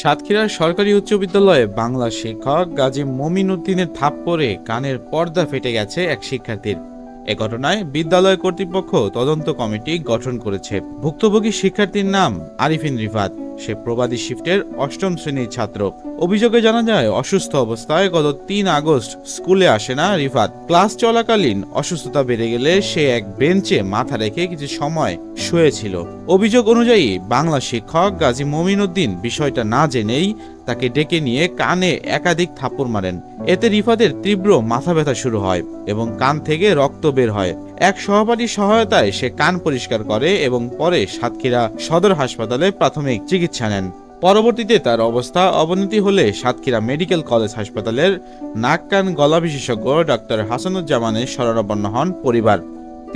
সাতক্ষীরার সরকারি উচ্চ বিদ্যালয়ে বাংলা শিক্ষক গাজী মমিন উদ্দিনের থাপ্পড়ে কানের পর্দা ফেটে গেছে এক শিক্ষার্থীর। এ ঘটনায় বিদ্যালয় কর্তৃপক্ষ তদন্ত কমিটি গঠন করেছে। ভুক্তভোগী শিক্ষার্থীর নাম আরিফিন রিফাত। সে প্রবাদী শিফটের অষ্টম শ্রেণীর ছাত্র। অভিযোগে জানা যায়, অসুস্থ অবস্থায় গত ৩ আগস্ট স্কুলে আসে না রিফাত। ক্লাস চলাকালীন অসুস্থতা বেড়ে গেলে সে এক বেঞ্চে মাথা রেখে কিছু সময় শুয়েছিল। অভিযোগ অনুযায়ী বাংলা শিক্ষক গাজী মমিন উদ্দিন বিষয়টা না জেনেই তাকে ডেকে নিয়ে কানে একাধিক থাপ্পড় মারেন। এতে রিফাতের তীব্র মাথা ব্যথা শুরু হয় এবং কান থেকে রক্ত বের হয়। এক সহপাঠীর সহায়তায় সে কান পরিষ্কার করে এবং পরে সাতক্ষীরা সদর হাসপাতালে প্রাথমিক চিকিৎসা নেন। পরবর্তীতে তার অবস্থা অবনতি হলে সাতক্ষীরা মেডিকেল কলেজ হাসপাতালের নাক কান গলা বিশেষজ্ঞ ডাক্তার হাসানুজ্জামানের শরণাপন্ন হন পরিবার।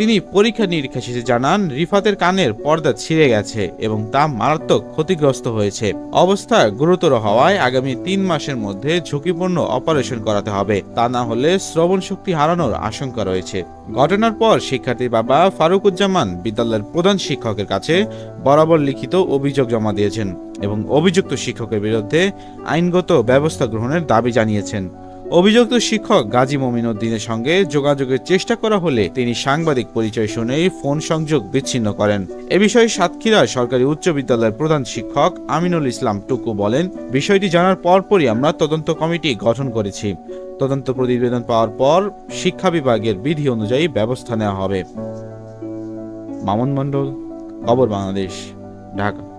তিনি পরীক্ষা নিরীক্ষা শেষে জানান, রিফাতের কানের পর্দা ছিঁড়ে গেছে এবং তা মারাত্মক ক্ষতিগ্রস্ত হয়েছে। অবস্থা গুরুতর হওয়ায় আগামী ৩ মাসের মধ্যে ঝুঁকিপূর্ণ অপারেশন করাতে হবে, তা না হলে শ্রবণ শক্তি হারানোর আশঙ্কা রয়েছে। ঘটনার পর শিক্ষার্থীর বাবা ফারুকুজ্জামান বিদ্যালয়ের প্রধান শিক্ষকের কাছে বরাবর লিখিত অভিযোগ জমা দিয়েছেন এবং অভিযুক্ত শিক্ষকের বিরুদ্ধে আইনগত ব্যবস্থা গ্রহণের দাবি জানিয়েছেন। অভিযুক্ত শিক্ষক গাজী মমিন উদ্দিনের সঙ্গে যোগাযোগের চেষ্টা করা হলে তিনি সাংবাদিক পরিচয় শুনেই ফোন সংযোগ বিচ্ছিন্ন করেন। এ বিষয়ে সাতক্ষীরা সরকারি উচ্চ বিদ্যালয়ের প্রধান শিক্ষক আমিনুল ইসলাম টুকু বলেন, বিষয়টি জানার পরপরই আমরা তদন্ত কমিটি গঠন করেছি। তদন্ত প্রতিবেদন পাওয়ার পর শিক্ষা বিভাগের বিধি অনুযায়ী ব্যবস্থা নেওয়া হবে। মামুন মণ্ডল, খবর বাংলাদেশ, ঢাকা।